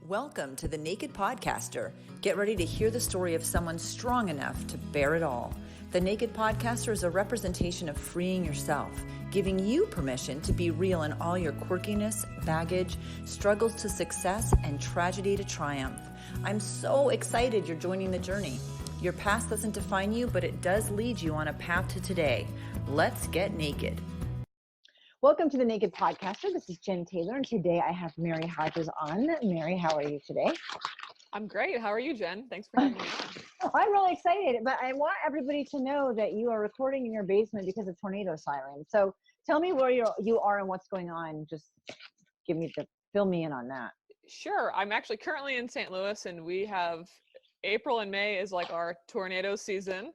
Welcome to The Naked Podcaster. Get ready to hear the story of someone strong enough to bear it all. The Naked Podcaster is a representation of freeing yourself, giving you permission to be real in all your quirkiness, baggage, struggles to success, and tragedy to triumph. I'm so excited you're joining the journey. Your past doesn't define you, but it does lead you on a path to today. Let's get naked. Welcome to the Naked Podcaster. This is Jen Taylor, and today I have Mary Hodges on. Mary, how are you today? I'm great. How are you, Jen? Thanks for having me on. I'm really excited, but I want everybody to know that you are recording in your basement because of tornado sirens. So tell me where you are and what's going on. Just fill me in on that. Sure. I'm actually currently in St. Louis, and we have April and May is like our tornado season.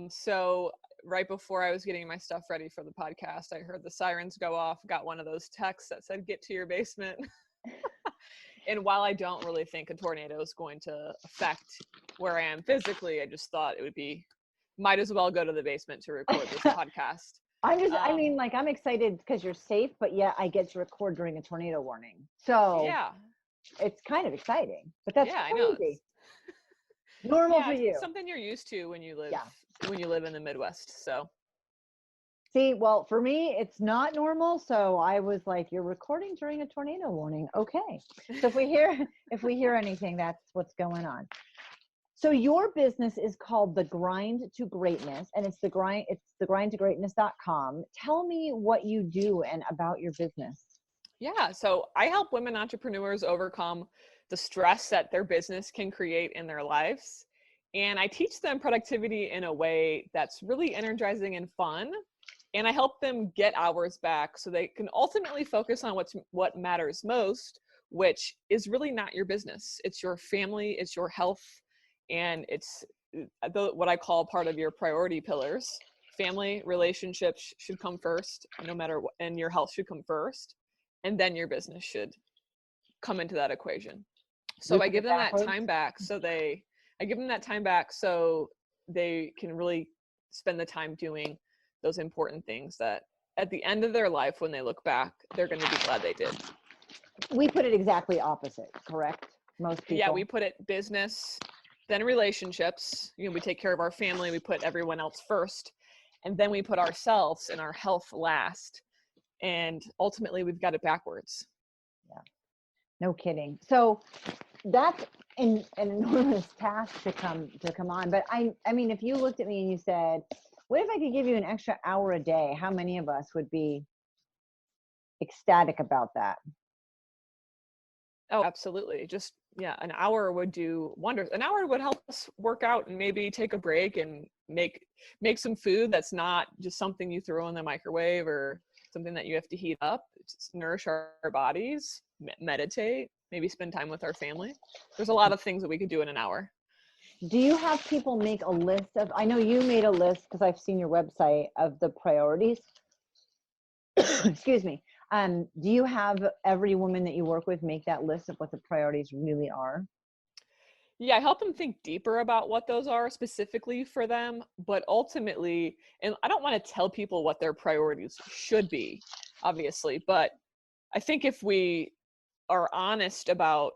So right before I was getting my stuff ready for the podcast, I heard the sirens go off, got one of those texts that said, get to your basement. And while I don't really think a tornado is going to affect where I am physically, I just thought might as well go to the basement to record this podcast. I'm excited because you're safe, but yet I get to record during a tornado warning. So yeah, it's kind of exciting, but that's crazy. I know. Normal for you. Something you're used to when you live in the Midwest. So see, well, for me, it's not normal. So I was like, you're recording during a tornado warning. Okay. So if we hear anything, that's what's going on. So your business is called The Grind to Greatness, and it's thegrindtogreatness.com. Tell me what you do and about your business. Yeah. So I help women entrepreneurs overcome the stress that their business can create in their lives. And I teach them productivity in a way that's really energizing and fun. And I help them get hours back so they can ultimately focus on what matters most, which is really not your business. It's your family, it's your health, and it's what I call part of your priority pillars. Family, relationships should come first, no matter what, and your health should come first. And then your business should come into that equation. So I give them that time back so they can really spend the time doing those important things that at the end of their life, when they look back, they're going to be glad they did. We put it exactly opposite, correct? Most people. Yeah, we put it business, then relationships. We take care of our family. We put everyone else first. And then we put ourselves and our health last. And ultimately, we've got it backwards. Yeah, no kidding. So that's an enormous task to come on. But I mean, if you looked at me and you said, what if I could give you an extra hour a day? How many of us would be ecstatic about that? Oh, absolutely. Just, an hour would do wonders. An hour would help us work out and maybe take a break and make some food that's not just something you throw in the microwave or something that you have to heat up. Just nourish our bodies, meditate, maybe spend time with our family. There's a lot of things that we could do in an hour. Do you have people make a list of, I know you made a list because I've seen your website of the priorities. Excuse me. Do you have every woman that you work with make that list of what the priorities really are? Yeah, I help them think deeper about what those are specifically for them, but ultimately, and I don't want to tell people what their priorities should be, obviously, but I think if we are honest about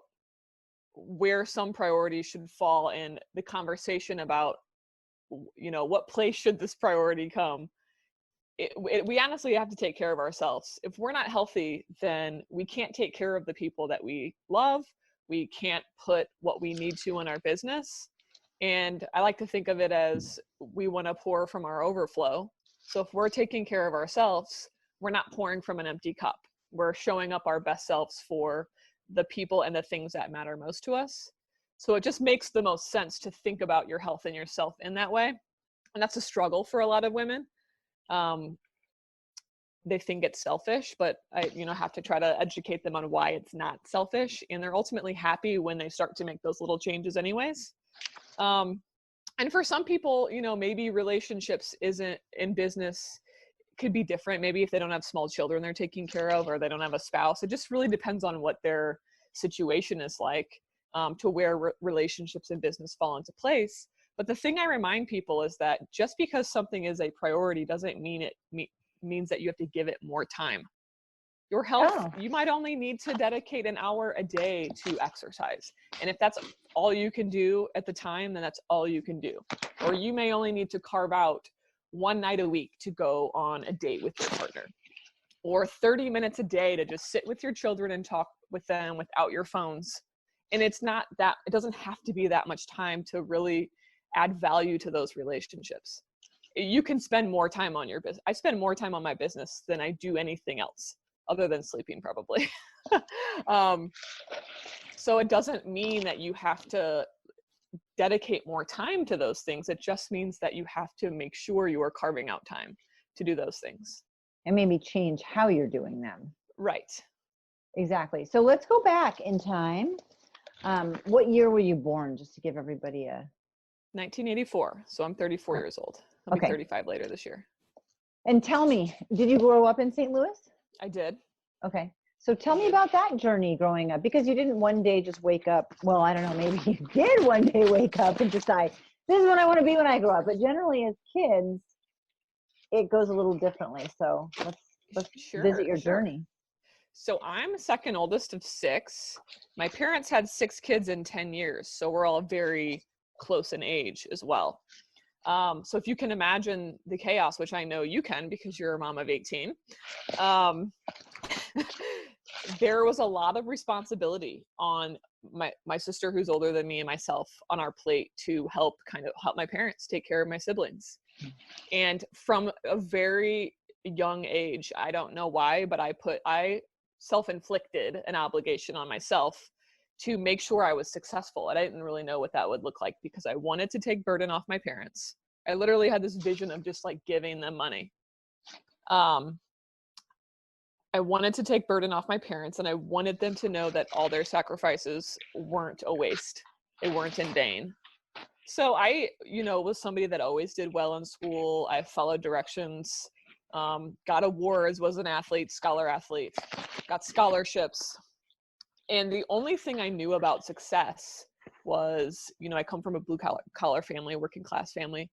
where some priorities should fall in the conversation about, what place should this priority come, we honestly have to take care of ourselves. If we're not healthy, then we can't take care of the people that we love. We can't put what we need to in our business. And I like to think of it as we want to pour from our overflow. So if we're taking care of ourselves, we're not pouring from an empty cup. We're showing up our best selves for the people and the things that matter most to us. So it just makes the most sense to think about your health and yourself in that way. And that's a struggle for a lot of women. They think it's selfish, but I have to try to educate them on why it's not selfish. And they're ultimately happy when they start to make those little changes anyways. And for some people, maybe relationships isn't in business could be different. Maybe if they don't have small children they're taking care of, or they don't have a spouse. It just really depends on what their situation is like, to where relationships and business fall into place. But the thing I remind people is that just because something is a priority doesn't mean it means that you have to give it more time. Your health, Oh. you might only need to dedicate an hour a day to exercise. And if that's all you can do at the time, then that's all you can do. Or you may only need to carve out one night a week to go on a date with your partner. Or 30 minutes a day to just sit with your children and talk with them without your phones. And it's not that, it doesn't have to be that much time to really add value to those relationships. You can spend more time on your business. I spend more time on my business than I do anything else, other than sleeping probably. So it doesn't mean that you have to dedicate more time to those things. It just means that you have to make sure you are carving out time to do those things. And maybe change how you're doing them. Right. Exactly. So let's go back in time. What year were you born? Just to give everybody a... 1984. So I'm 34 years old. I'll be 35 later this year. And tell me, did you grow up in St. Louis? I did. Okay. So tell me about that journey growing up, because you didn't one day just wake up. Well, I don't know, maybe you did one day wake up and decide, this is what I want to be when I grow up. But generally as kids, it goes a little differently. So let's visit your journey. So I'm second oldest of 6. My parents had 6 kids in 10 years. So we're all very close in age as well. So if you can imagine the chaos, which I know you can because you're a mom of 18, there was a lot of responsibility on my sister, who's older than me, and myself on our plate to help my parents take care of my siblings. And from a very young age, I don't know why, but I self-inflicted an obligation on myself to make sure I was successful. And I didn't really know what that would look like because I wanted to take burden off my parents. I literally had this vision of just like giving them money. I wanted to take burden off my parents, and I wanted them to know that all their sacrifices weren't a waste. They weren't in vain. So I, was somebody that always did well in school. I followed directions, got awards, was an athlete, scholar athlete, got scholarships. And the only thing I knew about success was, I come from a blue collar family, working class family.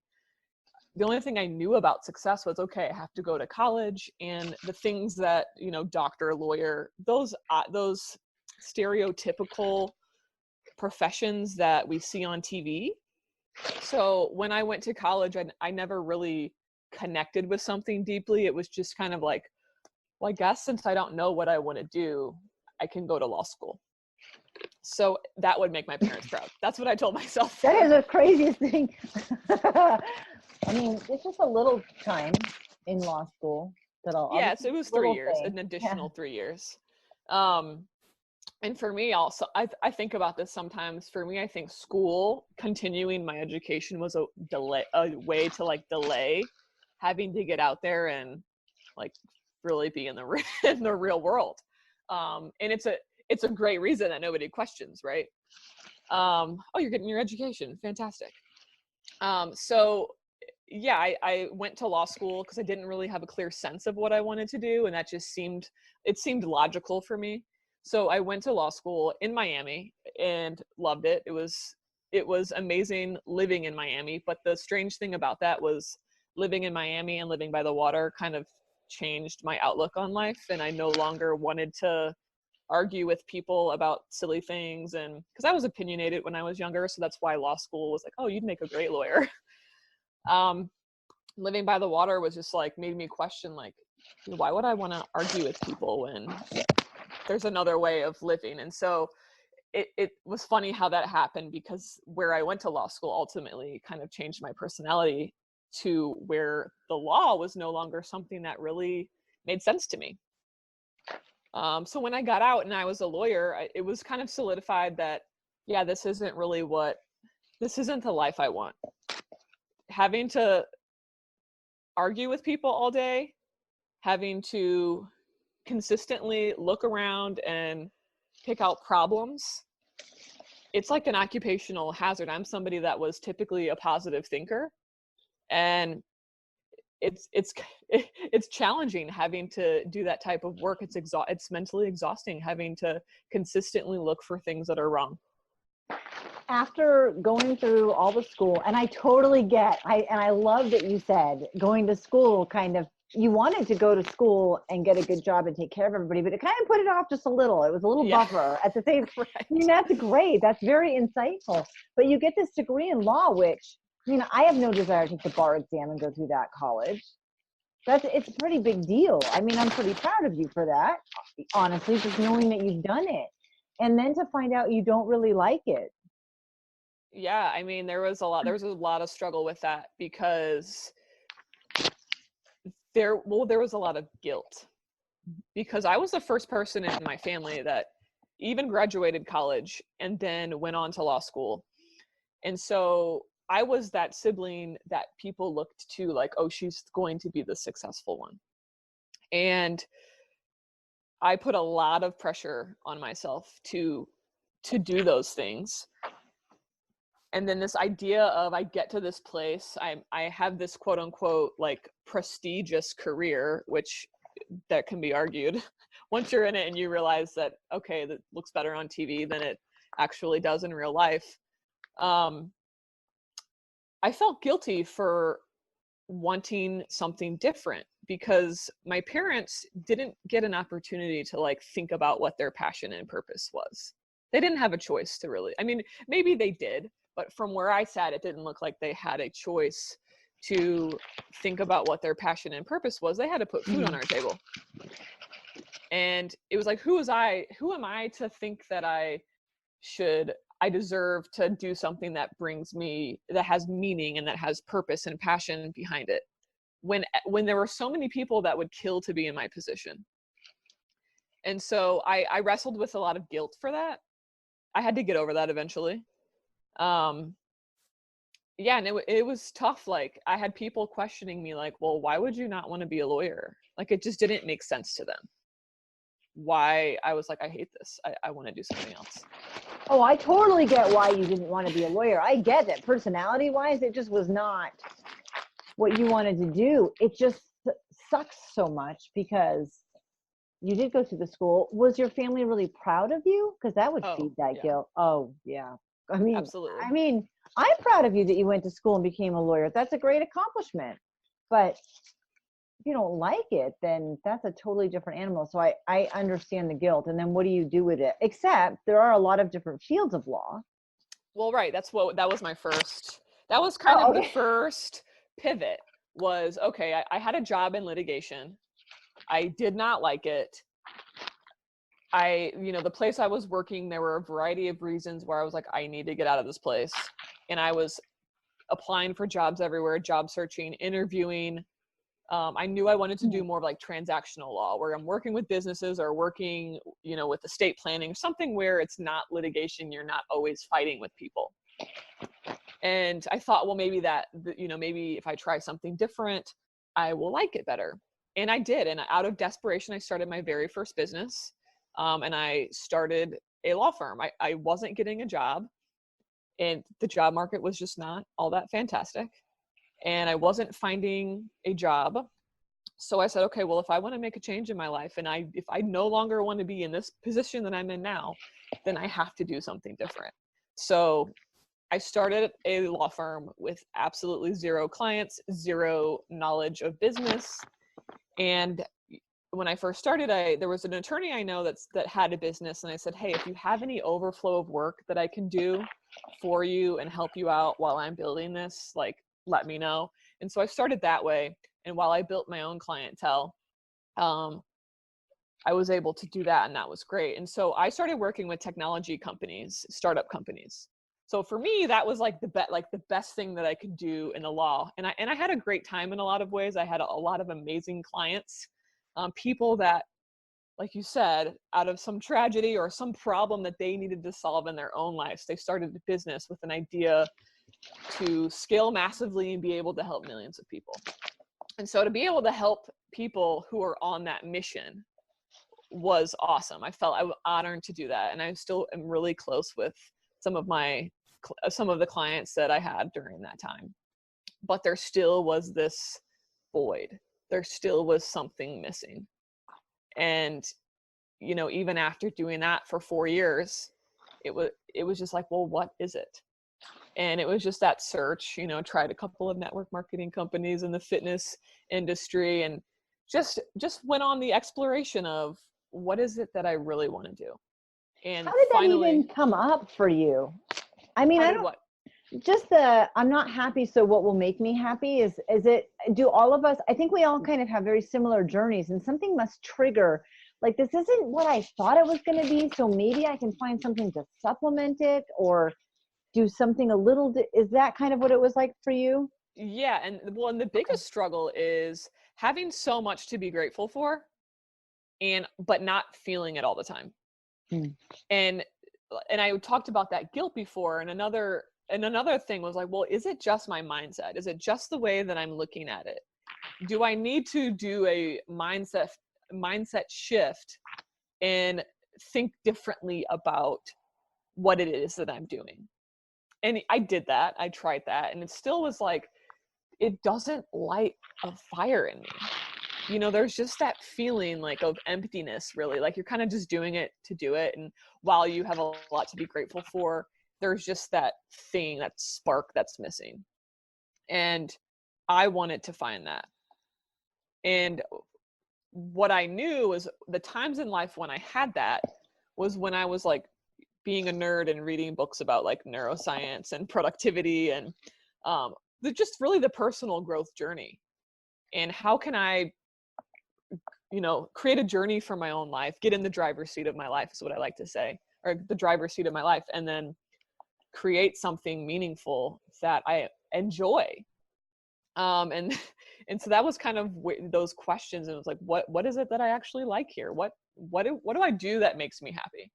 The only thing I knew about success was, okay, I have to go to college, and the things that, doctor, lawyer, those stereotypical professions that we see on TV. So when I went to college, I never really connected with something deeply. It was just kind of like, well, I guess since I don't know what I want to do, I can go to law school. So that would make my parents proud. That's what I told myself. That is the craziest thing. I mean, it's just a little time in law school. Yes, it was 3 years, an additional 3 years. And for me also, I think about this sometimes. For me, I think school, continuing my education was a way to like delay having to get out there and like really be in the real world. And it's a great reason that nobody questions, right? Oh, you're getting your education. Fantastic. So yeah, I went to law school because I didn't really have a clear sense of what I wanted to do. And that just seemed logical for me. So I went to law school in Miami and loved it. It was amazing living in Miami. But the strange thing about that was living in Miami and living by the water kind of changed my outlook on life. And I no longer wanted to argue with people about silly things. And because I was opinionated when I was younger. So that's why law school was like, oh, you'd make a great lawyer. Living by the water was just like made me question, like, why would I want to argue with people when there's another way of living? And so it was funny how that happened, because where I went to law school ultimately kind of changed my personality to where the law was no longer something that really made sense to me. So when I got out and I was a lawyer, it was kind of solidified that, yeah, this isn't the life I want. Having to argue with people all day, having to consistently look around and pick out problems, it's like an occupational hazard. I'm somebody that was typically a positive thinker, and it's challenging having to do that type of work. It's mentally exhausting having to consistently look for things that are wrong. After going through all the school, and I totally get, I love that you said going to school kind of you wanted to go to school and get a good job and take care of everybody, but it kind of put it off just a little. It was a little buffer at the same. Right. I mean, that's great. That's very insightful. But you get this degree in law, which, I mean, I have no desire to take the bar exam and go through that college. It's a pretty big deal. I mean, I'm pretty proud of you for that, honestly, just knowing that you've done it. And then to find out you don't really like it. Yeah, I mean, there was a lot of struggle with that because there was a lot of guilt, because I was the first person in my family that even graduated college and then went on to law school. And so I was that sibling that people looked to, like, oh, she's going to be the successful one. And I put a lot of pressure on myself to do those things. And then this idea of, I get to this place, I have this quote unquote like prestigious career, which that can be argued once you're in it and you realize that, okay, that looks better on TV than it actually does in real life. I felt guilty for wanting something different because my parents didn't get an opportunity to like think about what their passion and purpose was. They didn't have a choice to really, I mean, maybe they did, but from where I sat, it didn't look like they had a choice to think about what their passion and purpose was. They had to put food on our table. And it was like, who am I to think that I deserve to do something that that has meaning and that has purpose and passion behind it, when there were so many people that would kill to be in my position. And so I wrestled with a lot of guilt for that. I had to get over that eventually. Yeah, and it was tough. Like, I had people questioning me, like, well, why would you not want to be a lawyer? Like, it just didn't make sense to them. Why I was like, I hate this. I want to do something else. Oh, I totally get why you didn't want to be a lawyer. I get that personality-wise, it just was not what you wanted to do. It just sucks so much because you did go through the school. Was your family really proud of you? Because that would feed that guilt. Oh, yeah. Absolutely. I mean, I'm proud of you that you went to school and became a lawyer. That's a great accomplishment. But if you don't like it, then that's a totally different animal. So I understand the guilt. And then what do you do with it? Except there are a lot of different fields of law. Well, right. That was kind of the first pivot was, okay, I had a job in litigation. I did not like it. The place I was working, there were a variety of reasons where I was like, I need to get out of this place. And I was applying for jobs everywhere, job searching, interviewing. I knew I wanted to do more of like transactional law, where I'm working with businesses or working, with estate planning, something where it's not litigation. You're not always fighting with people. And I thought, well, maybe maybe if I try something different, I will like it better. And I did. And out of desperation, I started my very first business. And I started a law firm. I wasn't getting a job, and the job market was just not all that fantastic. And I wasn't finding a job. So I said, okay, well, if I want to make a change in my life, and if I no longer want to be in this position that I'm in now, then I have to do something different. So I started a law firm with absolutely zero clients, zero knowledge of business. And when I first started, there was an attorney I know that had a business, and I said, hey, if you have any overflow of work that I can do for you and help you out while I'm building this, like, let me know. And so I started that way. And while I built my own clientele, I was able to do that, and that was great. And so I started working with technology companies, startup companies. So for me, that was like the best thing that I could do in the law. And I had a great time in a lot of ways. I had a lot of amazing clients, people that, like you said, out of some tragedy or some problem that they needed to solve in their own lives, they started a business with an idea to scale massively and be able to help millions of people. And so to be able to help people who are on that mission was awesome. I felt I was honored to do that. And I still am really close with some of the clients that I had during that time. But there still was this void. There still was something missing. And, even after doing that for 4 years, it was just like, well, what is it? And it was just that search, tried a couple of network marketing companies in the fitness industry. And just went on the exploration of what is it that I really want to do. And how did that finally, even come up for you? I mean, how I did don't, what? just I'm not happy, so what will make me happy? Is it, do all of us, I think we all kind of have very similar journeys, and something must trigger, like, this isn't what I thought it was going to be, so maybe I can find something to supplement it or do something a little, is that kind of what it was like for you? Yeah, and the biggest struggle is having so much to be grateful for, but not feeling it all the time. Hmm. And I talked about that guilt before, and another thing was like, well, is it just my mindset? Is it just the way that I'm looking at it? Do I need to do a mindset shift and think differently about what it is that I'm doing? And I did that. I tried that, and it still was like, it doesn't light a fire in me. There's just that feeling like of emptiness, really. Like you're kind of just doing it to do it. And while you have a lot to be grateful for, there's just that thing, that spark that's missing. And I wanted to find that. And what I knew was the times in life when I had that was when I was like being a nerd and reading books about like neuroscience and productivity and just really the personal growth journey. And how can I create a journey for my own life, get in the driver's seat of my life is what I like to say, or the driver's seat of my life, and then create something meaningful that I enjoy. And and so that was kind of those questions, and it was like, what is it that I actually like here? What do I do that makes me happy?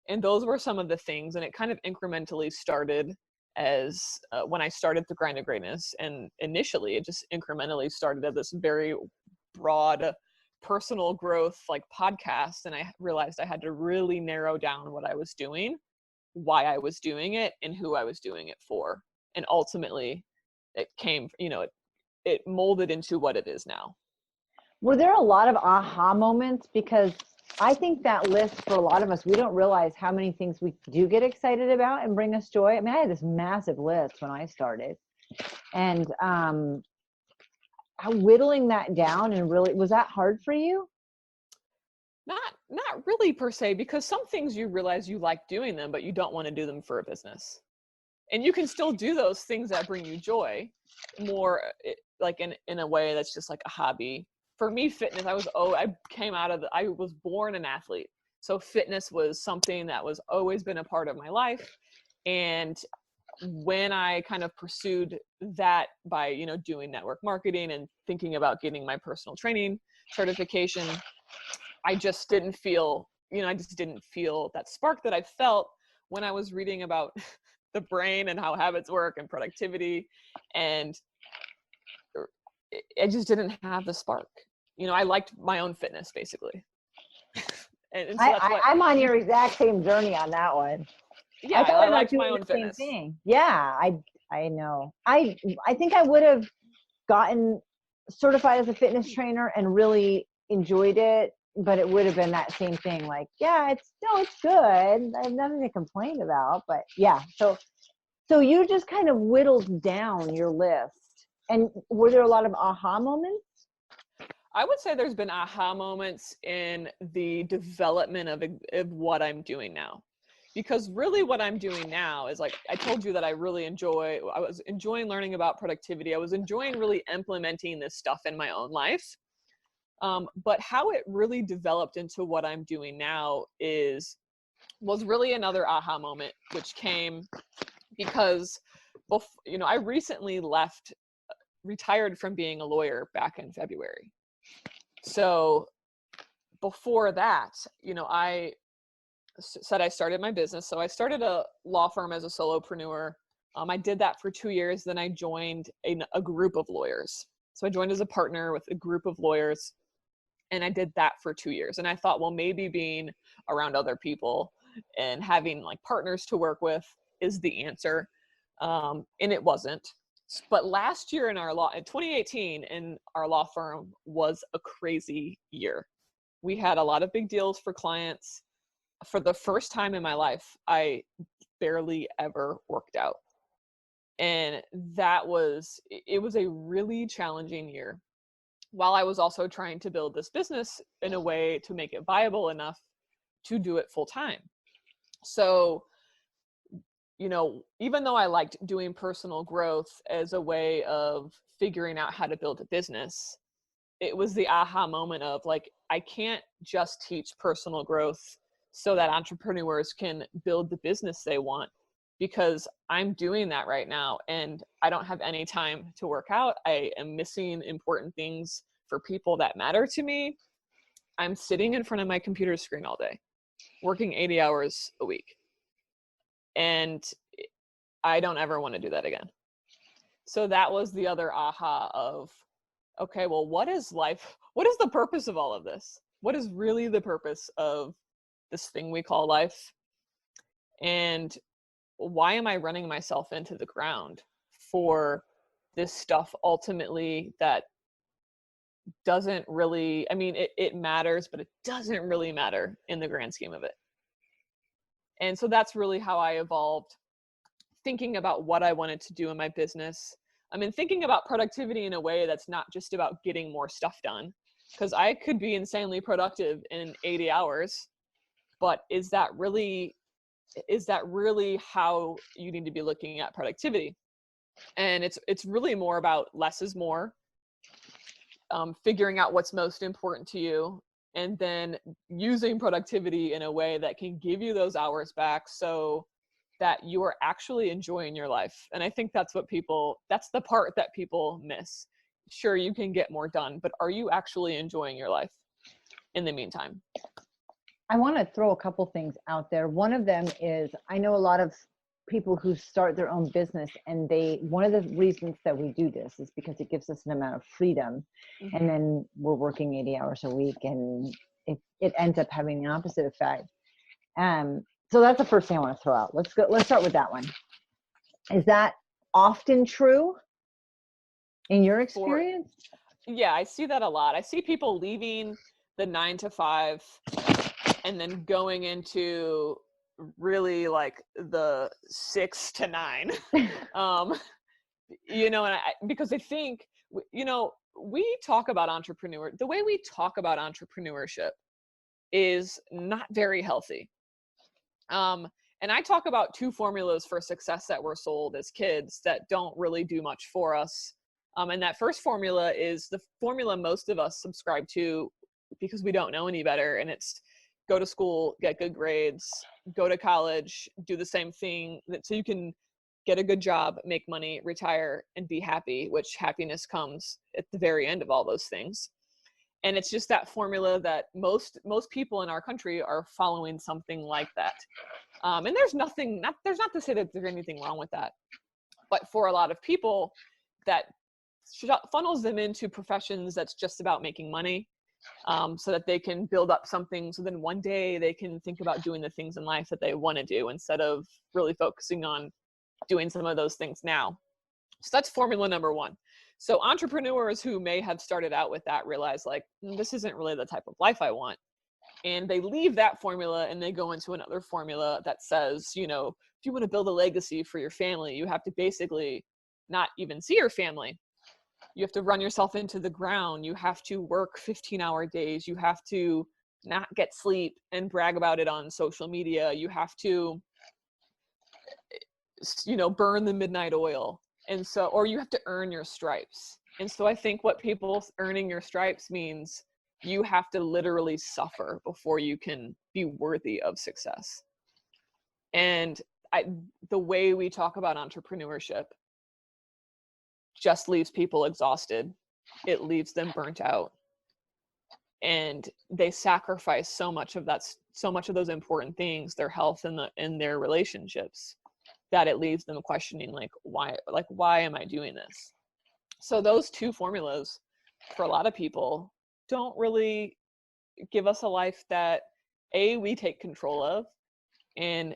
And those were some of the things, and it kind of incrementally started as when I started the Grind of Greatness, and initially it just incrementally started as this very broad personal growth like podcast, and I realized I had to really narrow down what I was doing, why I was doing it, and who I was doing it for. And ultimately it came, it molded into what it is now. Were there a lot of aha moments? Because I think that list, for a lot of us, we don't realize how many things we do get excited about and bring us joy. I mean, I had this massive list when I started, and whittling that down, and really, was that hard for you? Not really per se, because some things you realize you like doing them, but you don't want to do them for a business. And you can still do those things that bring you joy more like in a way that's just like a hobby. For me, fitness, I was born an athlete. So fitness was something that was always been a part of my life. And when I kind of pursued that by, doing network marketing and thinking about getting my personal training certification, I just didn't feel that spark that I felt when I was reading about the brain and how habits work and productivity. And I just didn't have the spark. I liked my own fitness, basically. and so that's what I'm on your exact same journey on that one. Yeah, I I liked my own fitness. Same thing. Yeah, I know. I think I would have gotten certified as a fitness trainer and really enjoyed it, but it would have been that same thing. Like, yeah, it's good. I have nothing to complain about. But yeah, so you just kind of whittled down your list. And were there a lot of aha moments? I would say there's been aha moments in the development of what I'm doing now. Because really what I'm doing now is, like I told you, that I was enjoying learning about productivity. I was enjoying really implementing this stuff in my own life. But how it really developed into what I'm doing now was really another aha moment, which came because, I recently retired from being a lawyer back in February. So before that, I said I started my business. So I started a law firm as a solopreneur. I did that for 2 years. Then I joined a group of lawyers. So I joined as a partner with a group of lawyers, and I did that for 2 years. And I thought, well, maybe being around other people and having like partners to work with is the answer. And it wasn't. But last year in 2018, in our law firm was a crazy year. We had a lot of big deals for clients. For the first time in my life, I barely ever worked out. And it was a really challenging year. while I was also trying to build this business in a way to make it viable enough to do it full time. So, even though I liked doing personal growth as a way of figuring out how to build a business, it was the aha moment of like, I can't just teach personal growth so that entrepreneurs can build the business they want, because I'm doing that right now and I don't have any time to work out. I am missing important things for people that matter to me. I'm sitting in front of my computer screen all day, working 80 hours a week. And I don't ever want to do that again. So that was the other aha of, okay, well, what is life? What is the purpose of all of this? What is really the purpose of this thing we call life? And why am I running myself into the ground for this stuff ultimately that doesn't really, I mean, it matters, but it doesn't really matter in the grand scheme of it. And so that's really how I evolved thinking about what I wanted to do in my business. I mean, thinking about productivity in a way that's not just about getting more stuff done, because I could be insanely productive in 80 hours, but is that really how you need to be looking at productivity? And it's really more about less is more, figuring out what's most important to you, and then using productivity in a way that can give you those hours back so that you are actually enjoying your life. And I think that's the part that people miss. Sure, you can get more done, but are you actually enjoying your life in the meantime? I want to throw a couple things out there. One of them is, I know a lot of people who start their own business, and one of the reasons that we do this is because it gives us an amount of freedom. Mm-hmm. And then we're working 80 hours a week, and it ends up having the opposite effect. So that's the first thing I want to throw out. Let's start with that one. Is that often true in your experience? Yeah, I see that a lot. I see people leaving the 9 to 5 and then going into really like the 6 to 9, because I think, we talk about the way we talk about entrepreneurship is not very healthy. And I talk about 2 formulas for success that were sold as kids that don't really do much for us. And that first formula is the formula most of us subscribe to because we don't know any better. And it's go to school, get good grades, go to college, do the same thing so you can get a good job, make money, retire, and be happy, which happiness comes at the very end of all those things. And it's just that formula that most people in our country are following something like that. And there's not to say that there's anything wrong with that. But for a lot of people, that funnels them into professions that's just about making money, so that they can build up something. So then one day they can think about doing the things in life that they want to do instead of really focusing on doing some of those things now. So that's formula number 1. So entrepreneurs who may have started out with that realize like, this isn't really the type of life I want. And they leave that formula and they go into another formula that says, if you want to build a legacy for your family, you have to basically not even see your family. You have to run yourself into the ground. You have to work 15-hour days. You have to not get sleep and brag about it on social media. You have to, burn the midnight oil. And so, or you have to earn your stripes. And so I think what people earning your stripes means you have to literally suffer before you can be worthy of success. And the way we talk about entrepreneurship just leaves people exhausted. It leaves them burnt out. And they sacrifice so much of those important things, their health and their relationships, that it leaves them questioning why am I doing this? So those 2 formulas for a lot of people don't really give us a life that A, we take control of, and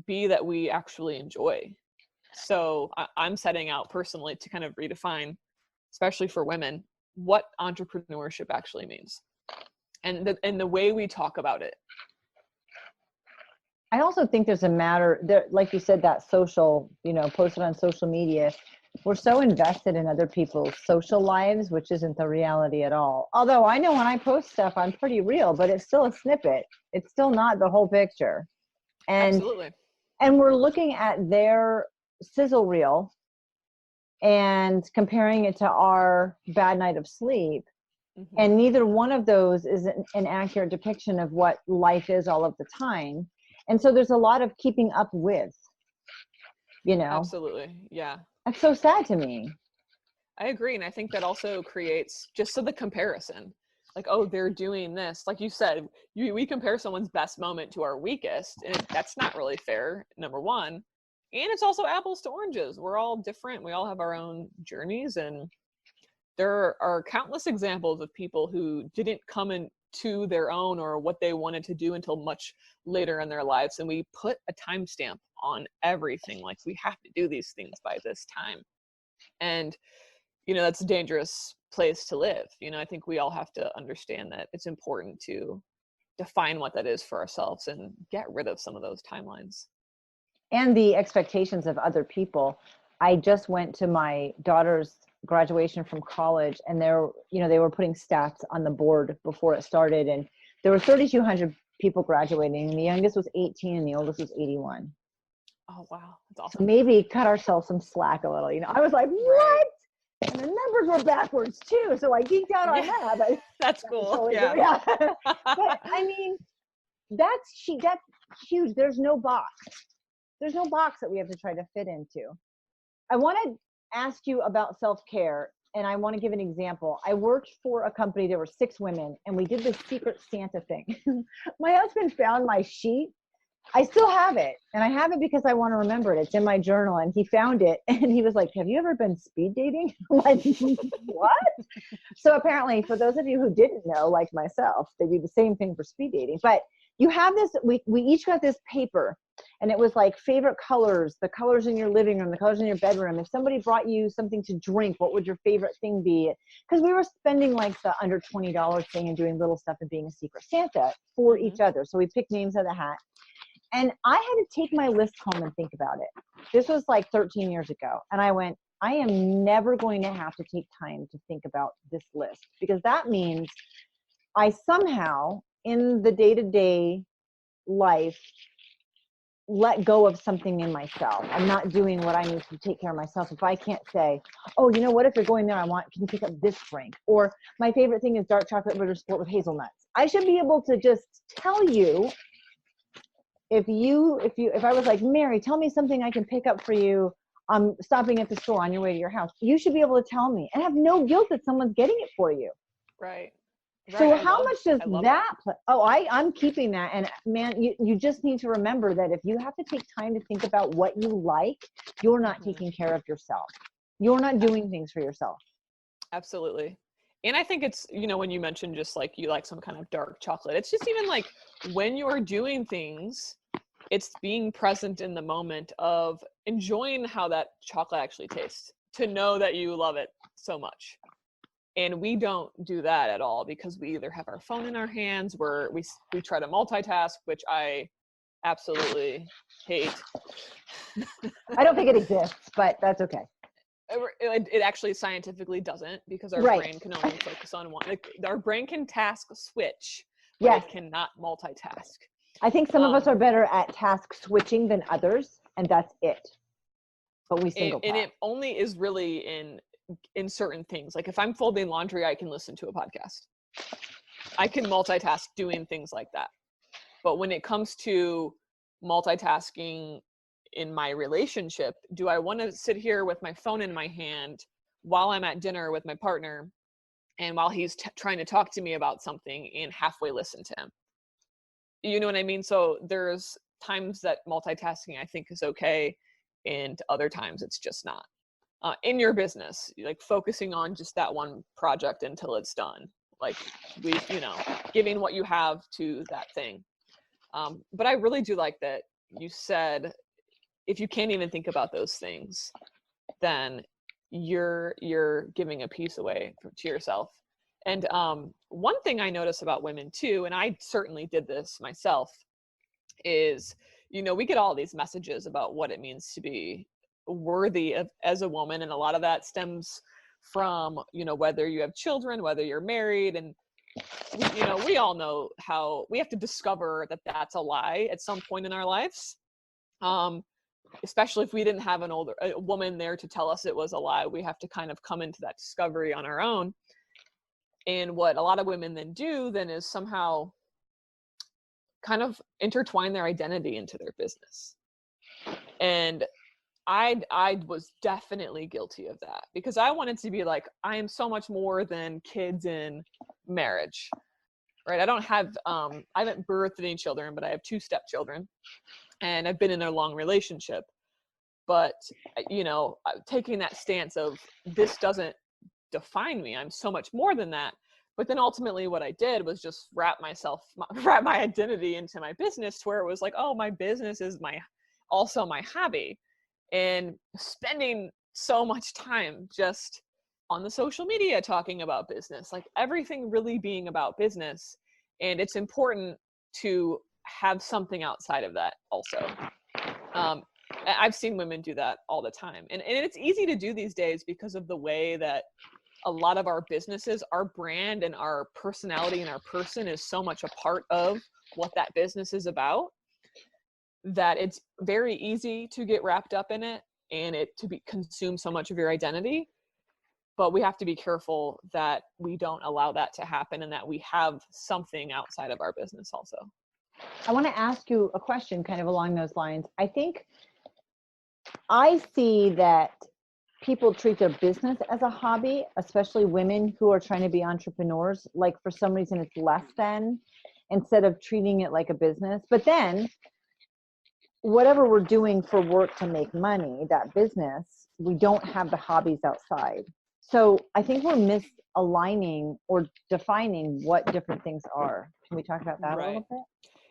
B, that we actually enjoy. So I'm setting out personally to kind of redefine, especially for women, what entrepreneurship actually means and the way we talk about it. I also think there's a matter there, like you said, that social, posted on social media, We're so invested in other people's social lives, which isn't the reality at all. Although I know when I post stuff, I'm pretty real, but it's still a snippet. It's still not the whole picture. And Absolutely. and we're looking at their sizzle reel and comparing it to our bad night of sleep. Mm-hmm. And neither one of those is an accurate depiction of what life is all of the time. And so there's a lot of keeping up with, Absolutely. Yeah. That's so sad to me. I agree. And I think that also creates just the comparison. Like, oh, they're doing this. Like you said, we compare someone's best moment to our weakest. And that's not really fair, number one. And it's also apples to oranges. We're all different. We all have our own journeys. And there are countless examples of people who didn't come into their own or what they wanted to do until much later in their lives. And we put a timestamp on everything. Like, we have to do these things by this time. And that's a dangerous place to live. I think we all have to understand that it's important to define what that is for ourselves and get rid of some of those timelines. And the expectations of other people. I just went to my daughter's graduation from college, and they were putting stats on the board before it started, and there were 3,200 people graduating, and the youngest was 18 and the oldest was 81. Oh, wow. That's awesome. So maybe cut ourselves some slack a little. I was like, what? Right. And the numbers were backwards too, so I geeked out on that. But that's cool. Totally yeah. But I mean, that's huge. There's no box that we have to try to fit into. I want to ask you about self-care, and I want to give an example. I worked for a company. There were 6 women, and we did this secret Santa thing. My husband found my sheet. I still have it, and I have it because I want to remember it. It's in my journal, and he found it, and he was like, have you ever been speed dating? I'm like, what? So apparently, for those of you who didn't know, like myself, they do the same thing for speed dating. But you have this, we each got this paper, and it was like favorite colors, the colors in your living room, the colors in your bedroom. If somebody brought you something to drink, what would your favorite thing be? Because we were spending like the under $20 thing and doing little stuff and being a secret Santa for each other. So we picked names out of the hat. And I had to take my list home and think about it. This was like 13 years ago. And I went, I am never going to have to take time to think about this list, because that means I somehow in the day-to-day life let go of something in myself. I'm not doing what I need to take care of myself. If I can't say, oh, you know what, if you're going there, can you pick up this drink? Or my favorite thing is dark chocolate bitter sport with hazelnuts. I should be able to just tell you, if I was like, Mary, tell me something I can pick up for you. I'm stopping at the store on your way to your house. You should be able to tell me and have no guilt that someone's getting it for you. Right. So how much does that play? Oh, I'm keeping that. And man, you just need to remember that if you have to take time to think about what you like, you're not taking care of yourself. You're not doing things for yourself. Absolutely. And I think it's, when you mentioned just like you like some kind of dark chocolate, it's just even like when you're doing things, it's being present in the moment of enjoying how that chocolate actually tastes, to know that you love it so much. And we don't do that at all, because we either have our phone in our hands, where we try to multitask, which I absolutely hate. I don't think it exists, but that's okay. It actually scientifically doesn't, because our brain can only focus on one. Our brain can task switch, but it cannot multitask. I think some of us are better at task switching than others, and that's it. But we single task. And it only is really in certain things. Like if I'm folding laundry, I can listen to a podcast. I can multitask doing things like that. But when it comes to multitasking in my relationship, do I want to sit here with my phone in my hand while I'm at dinner with my partner, and while he's trying to talk to me about something, and halfway listen to him? You know what I mean? So there's times that multitasking I think is okay, and other times it's just not. In your business, like focusing on just that one project until it's done, like giving what you have to that thing. But I really do like that you said, if you can't even think about those things, then you're giving a piece away to yourself. And one thing I notice about women too, and I certainly did this myself, is we get all these messages about what it means to be worthy of as a woman. And a lot of that stems from, whether you have children, whether you're married, and we all know how we have to discover that that's a lie at some point in our lives. Especially if we didn't have a woman there to tell us it was a lie, we have to kind of come into that discovery on our own. And what a lot of women then do is somehow kind of intertwine their identity into their business. And I was definitely guilty of that, because I wanted to be like, I am so much more than kids in marriage, right? I haven't birthed any children, but I have 2 stepchildren, and I've been in a long relationship. But, taking that stance of this doesn't define me, I'm so much more than that. But then ultimately what I did was just wrap my identity into my business, to where it was like, oh, my business is also my hobby. And spending so much time just on the social media talking about business, like everything really being about business. And it's important to have something outside of that also. I've seen women do that all the time. And it's easy to do these days because of the way that a lot of our businesses, our brand and our personality and our person is so much a part of what that business is about, that it's very easy to get wrapped up in it and it to be consume so much of your identity. But we have to be careful that we don't allow that to happen, and that we have something outside of our business also. I want to ask you a question kind of along those lines. I think I see that people treat their business as a hobby, especially women who are trying to be entrepreneurs. Like for some reason it's less than, instead of treating it like a business. But then whatever we're doing for work to make money, that business, we don't have the hobbies outside. So I think we're misaligning or defining what different things are. Can we talk about that a little bit?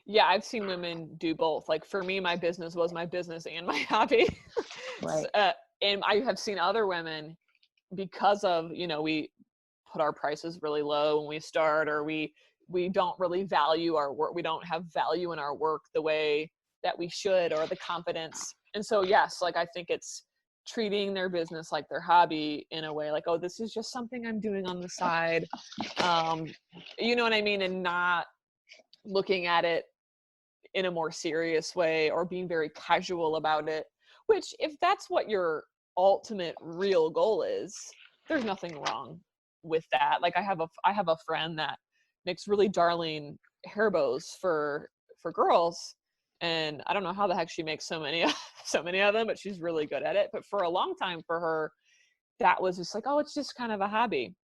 Yeah, I've seen women do both. Like for me, my business was my business and my hobby. Right. And I have seen other women, because of, we put our prices really low when we start, or we don't really value our work. We don't have value in our work the way that we should, or the confidence. And so, yes, like I think it's treating their business like their hobby in a way, like, oh, this is just something I'm doing on the side. You know what I mean? And not looking at it in a more serious way, or being very casual about it, which if that's what your ultimate real goal is, there's nothing wrong with that. Like I have a friend that makes really darling hair bows for girls, and I don't know how the heck she makes so many of them, but she's really good at it. But for a long time for her, that was just like, oh, it's just kind of a hobby.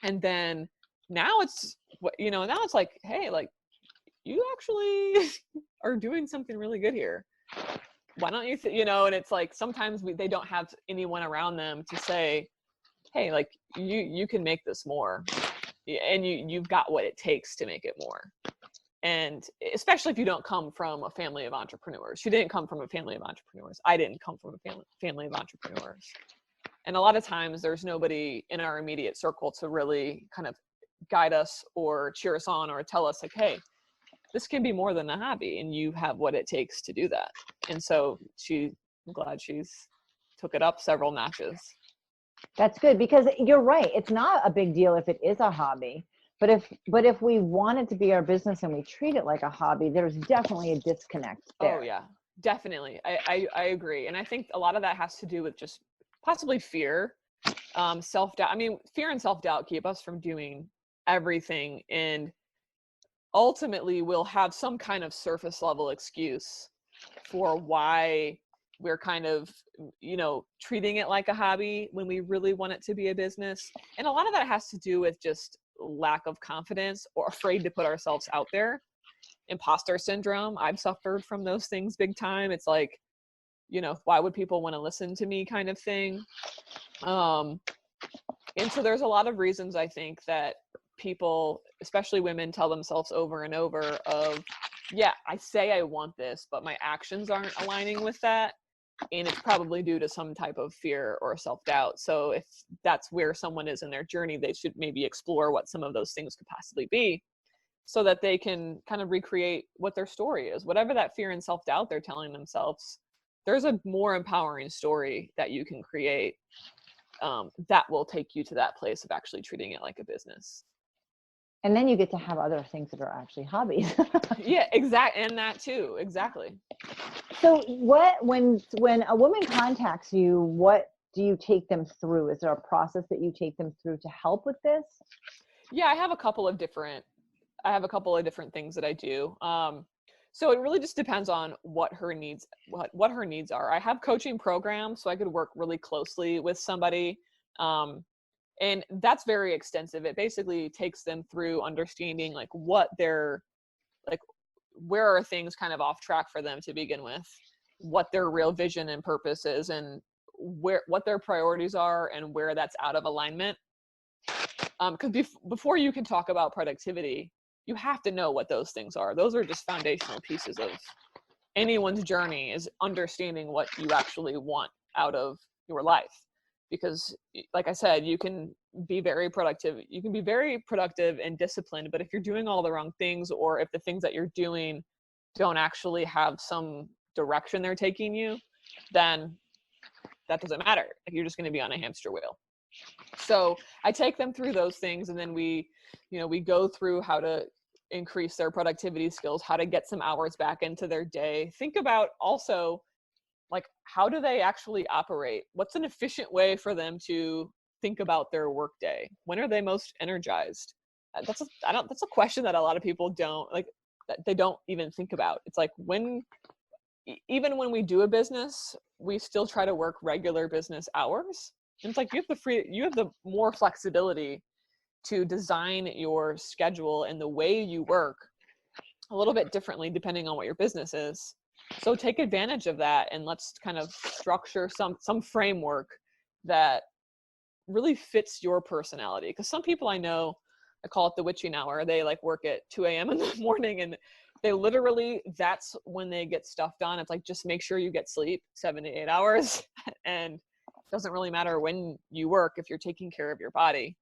And then now it's now it's like, hey, like, you actually are doing something really good here. Why don't you, and it's like, sometimes they don't have anyone around them to say, hey, like you can make this more, and you've got what it takes to make it more. And especially if you don't come from a family of entrepreneurs. She didn't come from a family of entrepreneurs. I didn't come from a family of entrepreneurs. And a lot of times there's nobody in our immediate circle to really kind of guide us or cheer us on or tell us like, hey, this can be more than a hobby, and you have what it takes to do that. And so I'm glad she's took it up several notches. That's good, because you're right. It's not a big deal if it is a hobby, but if we want it to be our business and we treat it like a hobby, there's definitely a disconnect there. Oh yeah, definitely. I agree. And I think a lot of that has to do with just possibly fear, self-doubt. I mean, fear and self-doubt keep us from doing everything, and ultimately we'll have some kind of surface level excuse for why we're kind of, treating it like a hobby when we really want it to be a business. And a lot of that has to do with just lack of confidence, or afraid to put ourselves out there. Imposter syndrome. I've suffered from those things big time. It's like, why would people want to listen to me kind of thing. And so there's a lot of reasons I think that people, especially women, tell themselves over and over of, yeah, I say I want this, but my actions aren't aligning with that. And it's probably due to some type of fear or self-doubt. So if that's where someone is in their journey, they should maybe explore what some of those things could possibly be, so that they can kind of recreate what their story is. Whatever that fear and self-doubt they're telling themselves, there's a more empowering story that you can create that will take you to that place of actually treating it like a business. And then you get to have other things that are actually hobbies. Yeah, exactly. And that too. Exactly. So when a woman contacts you, what do you take them through? Is there a process that you take them through to help with this? Yeah, I have a couple of different things that I do. So it really just depends on what her needs are. I have coaching programs, so I could work really closely with somebody. And that's very extensive. It basically takes them through understanding like what they're like, where are things kind of off track for them to begin with, what their real vision and purpose is, and what their priorities are, and where that's out of alignment. Because before you can talk about productivity, you have to know what those things are. Those are just foundational pieces of anyone's journey, is understanding what you actually want out of your life. Because like I said, you can be very productive. You can be very productive and disciplined, but if you're doing all the wrong things, or if the things that you're doing don't actually have some direction they're taking you, then that doesn't matter. You're just going to be on a hamster wheel. So I take them through those things, and then we go through how to increase their productivity skills, how to get some hours back into their day. Think about also, like, how do they actually operate? What's an efficient way for them to think about their work day? When are they most energized? That's a question that a lot of people don't like, that they don't even think about. It's like, even when we do a business, we still try to work regular business hours. And it's like, you have the more flexibility to design your schedule and the way you work a little bit differently depending on what your business is. So take advantage of that, and let's kind of structure some framework that really fits your personality. Because some people I know, I call it the witching hour. They like work at 2 a.m. in the morning, and they literally, that's when they get stuff done. It's like, just make sure you get sleep 7 to 8 hours. And it doesn't really matter when you work if you're taking care of your body.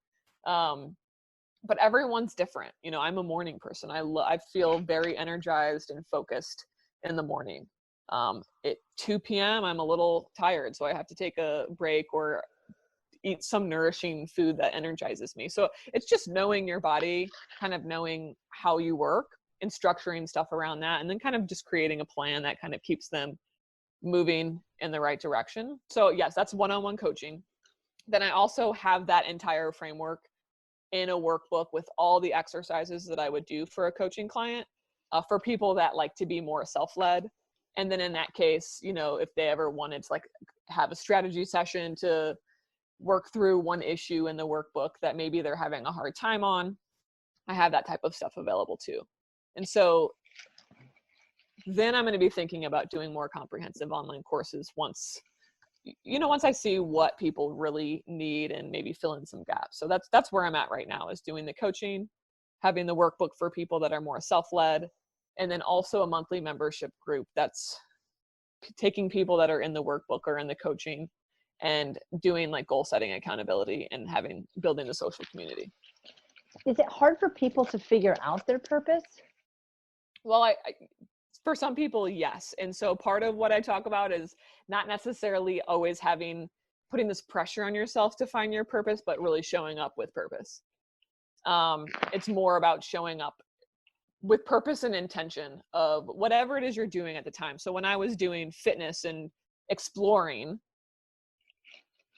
But everyone's different. I'm a morning person. I feel very energized and focused in the morning. At 2 p.m. I'm a little tired, so I have to take a break or eat some nourishing food that energizes me. So it's just knowing your body, kind of knowing how you work and structuring stuff around that, and then kind of just creating a plan that kind of keeps them moving in the right direction. So yes, that's one-on-one coaching. Then I also have that entire framework in a workbook with all the exercises that I would do for a coaching client, for people that like to be more self-led. And then in that case, if they ever wanted to like have a strategy session to work through one issue in the workbook that maybe they're having a hard time on, I have that type of stuff available too. And so then I'm going to be thinking about doing more comprehensive online courses once I see what people really need and maybe fill in some gaps. So that's where I'm at right now, is doing the coaching, having the workbook for people that are more self-led, and then also a monthly membership group that's taking people that are in the workbook or in the coaching and doing like goal setting, accountability, and building the social community. Is it hard for people to figure out their purpose? Well, for some people, yes. And so part of what I talk about is not necessarily always putting this pressure on yourself to find your purpose, but really showing up with purpose. It's more about showing up with purpose and intention of whatever it is you're doing at the time. So when I was doing fitness and exploring,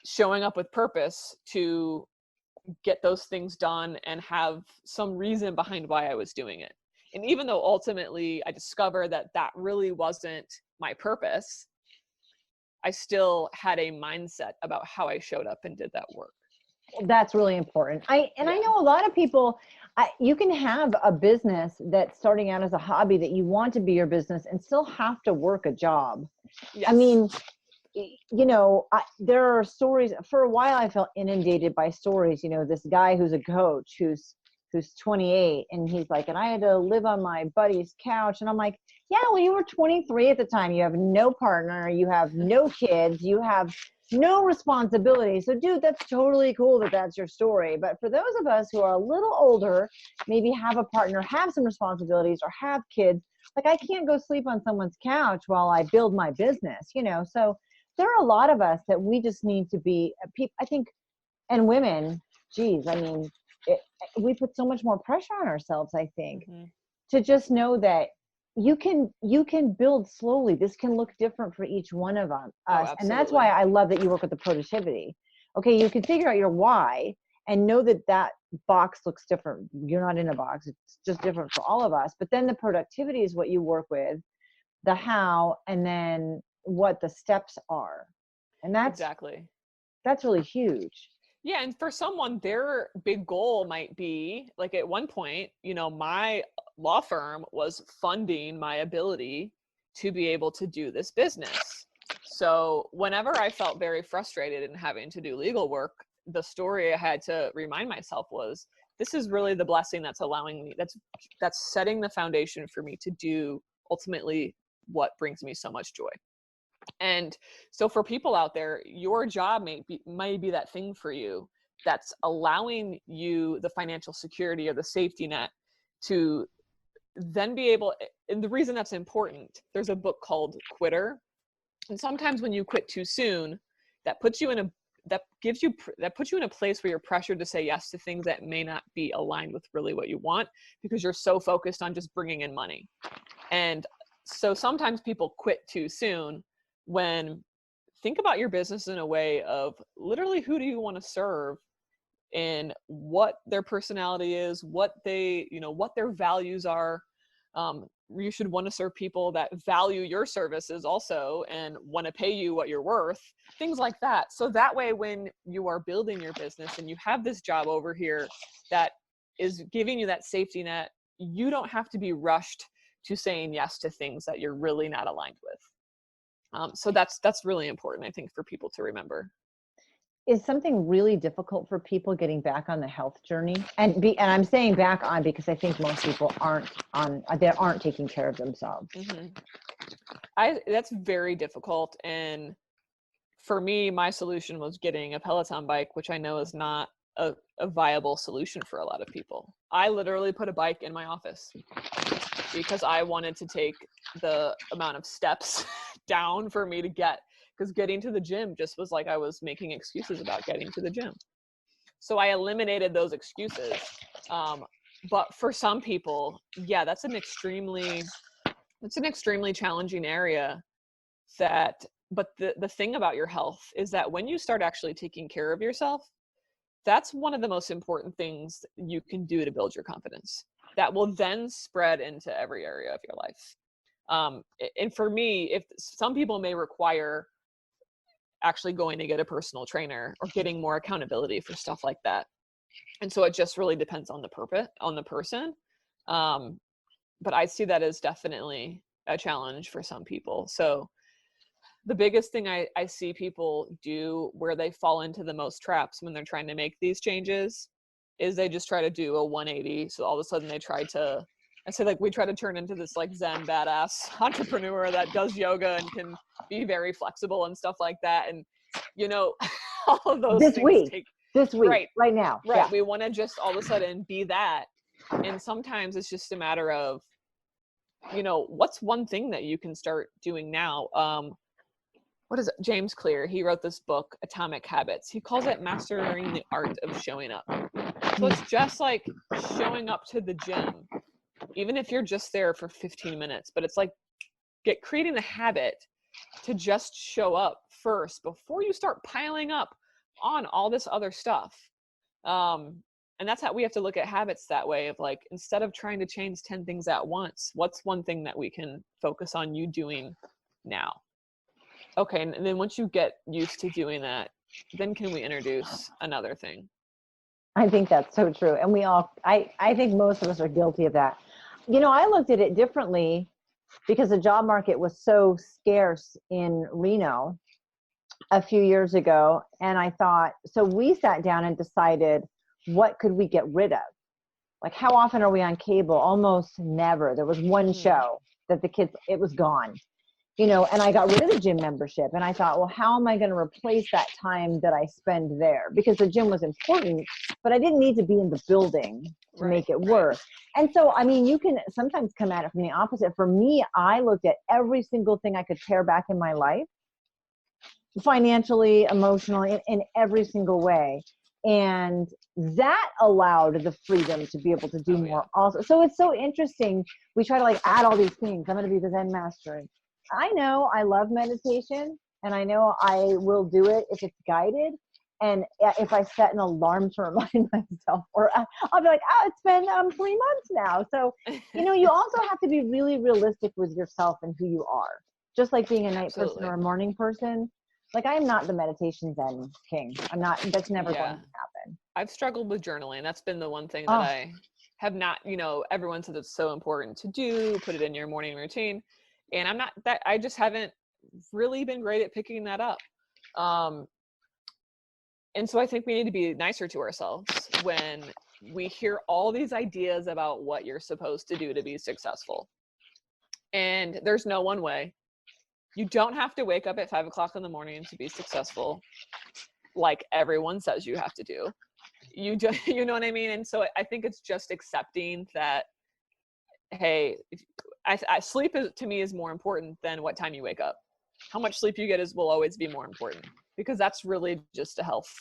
showing up with purpose to get those things done and have some reason behind why I was doing it. And even though ultimately I discovered that really wasn't my purpose, I still had a mindset about how I showed up and did that work. That's really important. I know a lot of people, you can have a business that's starting out as a hobby that you want to be your business and still have to work a job. Yes. I mean, there are stories. For a while I felt inundated by stories. This guy who's a coach who's 28, and he's like, and I had to live on my buddy's couch. And I'm like, yeah, well, you were 23 at the time. You have no partner, you have no kids, you have no responsibility. So dude, that's totally cool that that's your story. But for those of us who are a little older, maybe have a partner, have some responsibilities, or have kids, Like I can't go sleep on someone's couch while I build my business, you know? So there are a lot of us that we just need to be I think, and women, geez, I mean, we put so much more pressure on ourselves, I think, to just know that you can build slowly. This can look different for each one of us. And that's why I love that you work with the productivity. Okay, you can figure out your why and know that that box looks different. You're not in a box. It's just different for all of us. But then the productivity is what you work with, the how, and then what the steps are. And that's really huge. Yeah. And for someone, their big goal might be like at one point, you know, my law firm was funding my ability to be able to do this business. So whenever I felt very frustrated in having to do legal work, the story I had to remind myself was, this is really the blessing that's allowing me, that's setting the foundation for me to do ultimately what brings me so much joy. And so for people out there, your job may be that thing for you that's allowing you the financial security or the safety net to then be able, and the reason that's important, there's a book called Quitter. And sometimes when you quit too soon, that puts you in a place where you're pressured to say yes to things that may not be aligned with really what you want, because you're so focused on just bringing in money. And so sometimes people quit too soon. When think about your business in a way of literally who do you want to serve and what their personality is, what their values are. You should want to serve people that value your services also and want to pay you what you're worth, things like that. So that way, when you are building your business and you have this job over here that is giving you that safety net, you don't have to be rushed to saying yes to things that you're really not aligned with. So that's really important, I think, for people to remember. Is something really difficult for people getting back on the health journey? And I'm saying back on because I think most people aren't taking care of themselves. That's very difficult. And for me, my solution was getting a Peloton bike, which I know is not a viable solution for a lot of people. I literally put a bike in my office because I wanted to take the amount of steps down for me to get, because getting to the gym just was like I was making excuses about getting to the gym. So I eliminated those excuses. But for some people, yeah, that's an extremely challenging area. But the thing about your health is that when you start actually taking care of yourself, that's one of the most important things you can do to build your confidence. That will then spread into every area of your life. And for me, if some people may require actually going to get a personal trainer or getting more accountability for stuff like that. And so it just really depends on the person. But I see that as definitely a challenge for some people. So the biggest thing I see people do where they fall into the most traps when they're trying to make these changes is they just try to do a 180. So all of a sudden they try to turn into this like Zen badass entrepreneur that does yoga and can be very flexible and stuff like that. And, all of those this week, right now. Right. Yeah. We want to just all of a sudden be that. And sometimes it's just a matter of, what's one thing that you can start doing now? What is it? James Clear, he wrote this book, Atomic Habits. He calls it Mastering the Art of Showing Up. So it's just like showing up to the gym, even if you're just there for 15 minutes, but it's like creating the habit to just show up first before you start piling up on all this other stuff. And that's how we have to look at habits that way, of like, instead of trying to change 10 things at once, what's one thing that we can focus on you doing now? Okay. And then once you get used to doing that, then can we introduce another thing? I think that's so true. And I think most of us are guilty of that. I looked at it differently because the job market was so scarce in Reno a few years ago. And I thought, so we sat down and decided, what could we get rid of? Like, how often are we on cable? Almost never. There was one show that it was gone. And I got rid of the gym membership, and I thought, well, how am I going to replace that time that I spend there? Because the gym was important, but I didn't need to be in the building to make it work. And so, I mean, you can sometimes come at it from the opposite. For me, I looked at every single thing I could pare back in my life, financially, emotionally, in every single way. And that allowed the freedom to be able to do more also. So it's so interesting. We try to like add all these things. I'm going to be the Zen master. I know I love meditation, and I know I will do it if it's guided. And if I set an alarm to remind myself, or I'll be like, it's been 3 months now. So, you know, you also have to be really realistic with yourself and who you are. Just like being a night person or a morning person. Like, I'm not the meditation Zen king. I'm not, that's never going to happen. I've struggled with journaling. That's been the one thing that I have not, you know, everyone says it's so important to do, put it in your morning routine. And I just haven't really been great at picking that up. And so I think we need to be nicer to ourselves when we hear all these ideas about what you're supposed to do to be successful. And there's no one way. You don't have to wake up at 5 o'clock in the morning to be successful, like everyone says you have to do. You just, you know what I mean? And so I think it's just accepting that, hey, sleep to me is more important than what time you wake up. How much sleep you get will always be more important, because that's really just a health.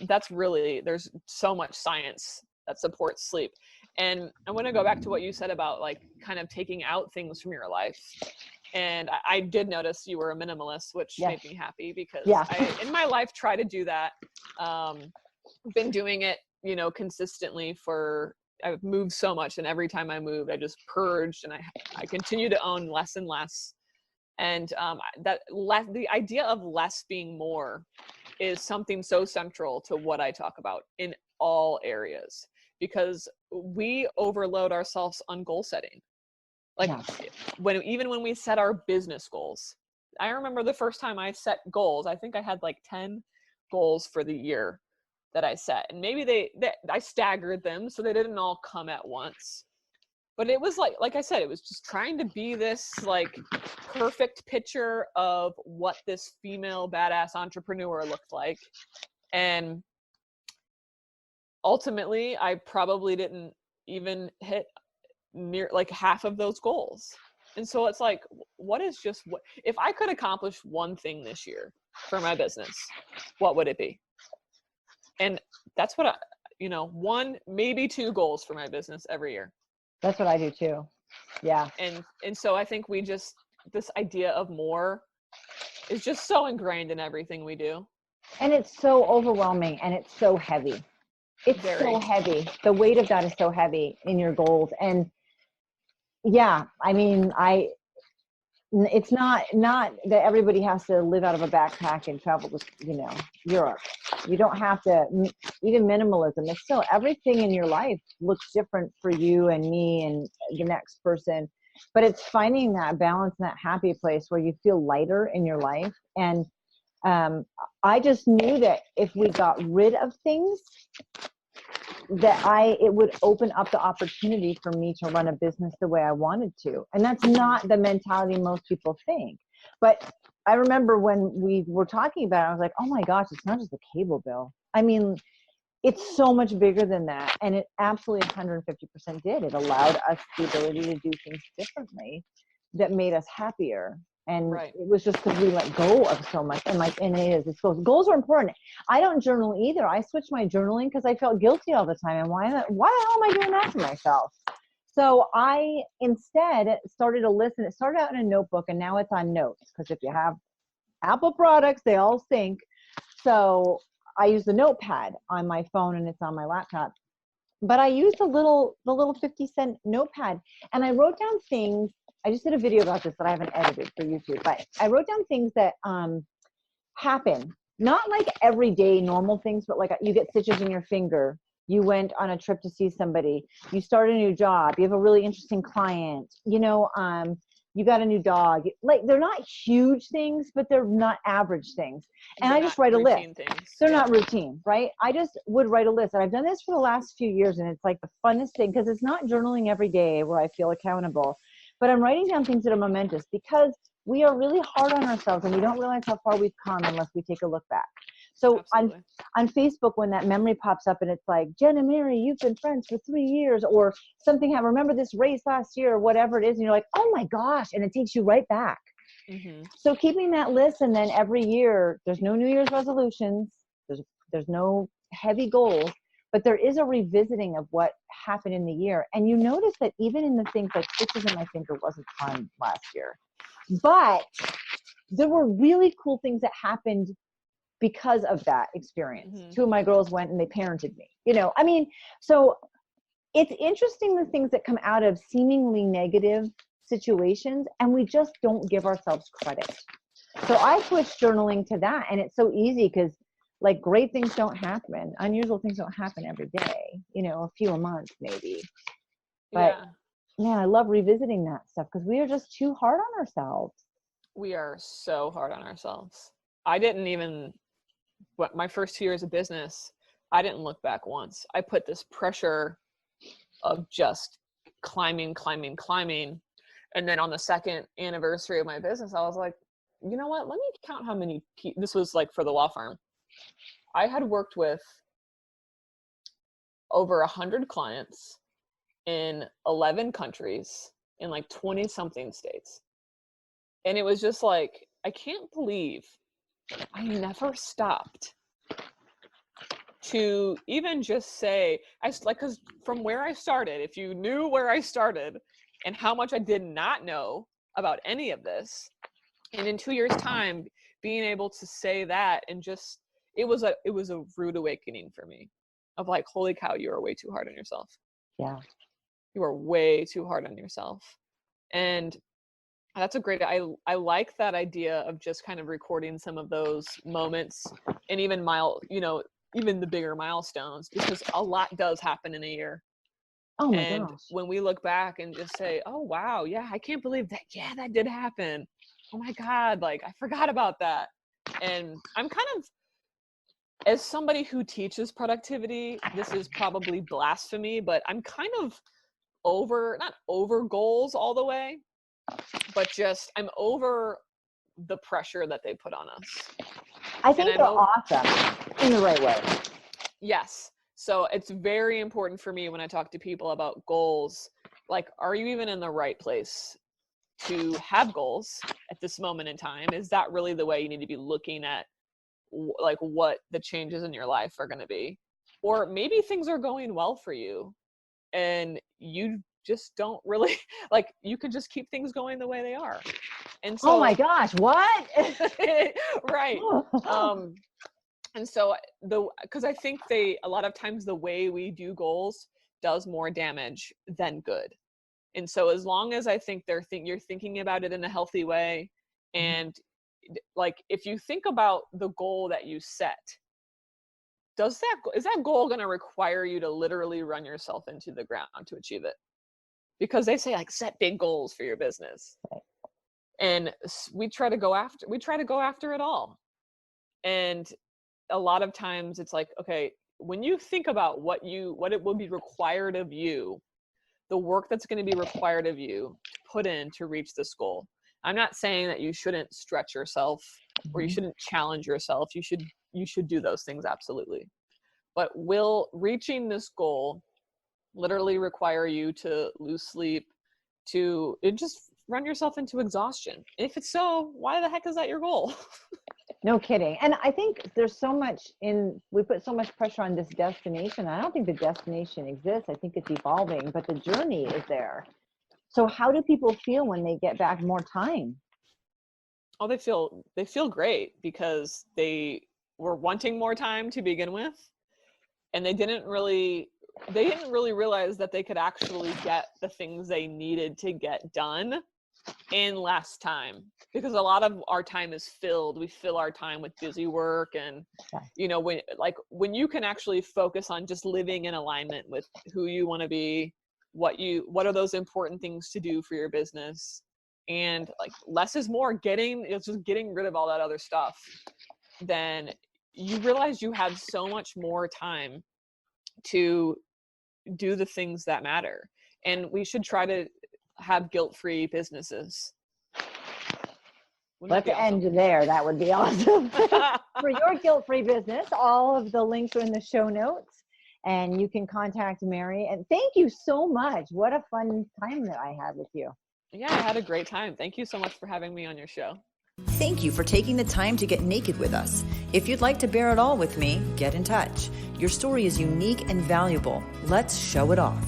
That's really, there's so much science that supports sleep. And I want to go back to what you said about like kind of taking out things from your life. And I did notice you were a minimalist, which made me happy, because I, in my life, try to do that. Been doing it, you know, consistently I've moved so much, and every time I moved, I just purged, and I continue to own less and less. And the idea of less being more is something so central to what I talk about in all areas, because we overload ourselves on goal setting. Like even when we set our business goals, I remember the first time I set goals, I think I had like 10 goals for the year that I set. And maybe I staggered them so they didn't all come at once. But it was like I said, it was just trying to be this like perfect picture of what this female badass entrepreneur looked like. And ultimately, I probably didn't even hit near like half of those goals. And so it's like, if I could accomplish one thing this year for my business, what would it be? And that's what one, maybe 2 goals for my business every year. That's what I do too. Yeah. And so I think this idea of more is just so ingrained in everything we do. And it's so overwhelming, and it's so heavy. It's so heavy. The weight of that is so heavy in your goals. And yeah, I mean, it's not that everybody has to live out of a backpack and travel to, Europe. You don't have to, even minimalism. It's still, everything in your life looks different for you and me and the next person. But it's finding that balance and that happy place where you feel lighter in your life. And I just knew that if we got rid of things, that it would open up the opportunity for me to run a business the way I wanted to. And that's not the mentality most people think. But I remember when we were talking about it, I was like, oh my gosh, it's not just the cable bill. I mean, it's so much bigger than that. And it absolutely 150% did. It allowed us the ability to do things differently that made us happier. And it was just because we let go of so much. And goals are important. I don't journal either. I switched my journaling because I felt guilty all the time. And why the hell am I doing that to myself? So I instead started a list, and it started out in a notebook, and now it's on notes. Because if you have Apple products, they all sync. So I use the notepad on my phone, and it's on my laptop. But I used the little 50-cent notepad, and I wrote down things. I just did a video about this that I haven't edited for YouTube, but I wrote down things that happen. Not like everyday normal things, but like you get stitches in your finger. You went on a trip to see somebody. You start a new job. You have a really interesting client. You got a new dog. Like, they're not huge things, but they're not average things. And I just write a list. They're not routine, right? I just would write a list. And I've done this for the last few years, and it's like the funnest thing, because it's not journaling every day where I feel accountable. But I'm writing down things that are momentous, because we are really hard on ourselves, and we don't realize how far we've come unless we take a look back. So Absolutely. on Facebook, when that memory pops up and it's like, Jen and Mary, you've been friends for 3 years, or something happened, remember this race last year, or whatever it is, and you're like, oh my gosh, and it takes you right back. Mm-hmm. So keeping that list, and then every year, there's no New Year's resolutions, there's no heavy goals, but there is a revisiting of what happened in the year. And you notice that even in the things like stitches in my finger wasn't fun last year, but there were really cool things that happened because of that experience. Mm-hmm. 2 of my girls went and they parented me, I mean, so it's interesting the things that come out of seemingly negative situations, and we just don't give ourselves credit. So I switched journaling to that, and it's so easy because like great things don't happen, unusual things don't happen every day, a few a month maybe. But man, I love revisiting that stuff because we are just too hard on ourselves. We are so hard on ourselves. I didn't even, my first 2 years of business, I didn't look back once. I put this pressure of just climbing. And then on the second anniversary of my business, I was like, you know what? Let me count how many people, this was like for the law firm. I had worked with over 100 clients in 11 countries in like 20 something states. And it was just like, I can't believe I never stopped to even just say, because from where I started, if you knew where I started and how much I did not know about any of this, and in 2 years' time, being able to say that, and just, it was a rude awakening for me of like, holy cow, you are way too hard on yourself. Yeah. You are way too hard on yourself. And that's a great, I like that idea of just kind of recording some of those moments, and even even the bigger milestones, because a lot does happen in a year. Oh my And gosh. when we look back and just say, oh wow, yeah, I can't believe that, yeah, that did happen. Oh my God, like I forgot about that. And I'm kind of, as somebody who teaches productivity, this is probably blasphemy, but I'm kind of not over goals all the way, but just I'm over the pressure that they put on us. I think they're awesome in the right way. Yes. So it's very important for me when I talk to people about goals, like, are you even in the right place to have goals at this moment in time? Is that really the way you need to be looking at like what the changes in your life are going to be? Or maybe things are going well for you and you just don't really like, you could just keep things going the way they are. And so, oh my gosh, what? right. And so because I think a lot of times the way we do goals does more damage than good. And so as long as I think you're thinking about it in a healthy way, and like, if you think about the goal that you set, is that goal going to require you to literally run yourself into the ground to achieve it? Because they say like, set big goals for your business. And we try to go after it all. And a lot of times it's like, okay, when you think about what it will be required of you, the work that's going to be required of you to put in to reach this goal. I'm not saying that you shouldn't stretch yourself or you shouldn't challenge yourself. You should do those things, absolutely. But will reaching this goal literally require you to lose sleep, to just run yourself into exhaustion? If it's so, why the heck is that your goal? No kidding. And I think there's so much we put so much pressure on this destination. I don't think the destination exists. I think it's evolving, but the journey is there. So how do people feel when they get back more time? Oh, they feel great, because they were wanting more time to begin with, and they didn't really realize that they could actually get the things they needed to get done in less time, because a lot of our time is we fill our time with busy work. And when you can actually focus on just living in alignment with who you want to be, what are those important things to do for your business, and like less is more, it's just getting rid of all that other stuff, then you realize you have so much more time to do the things that matter. And we should try to have guilt-free businesses. Wouldn't Let's that be end there. That would be awesome. For your guilt-free business, all of the links are in the show notes, and you can contact Mary. And thank you so much. What a fun time that I had with you. Yeah, I had a great time. Thank you so much for having me on your show. Thank you for taking the time to get naked with us. If you'd like to bear it all with me, get in touch. Your story is unique and valuable. Let's show it off.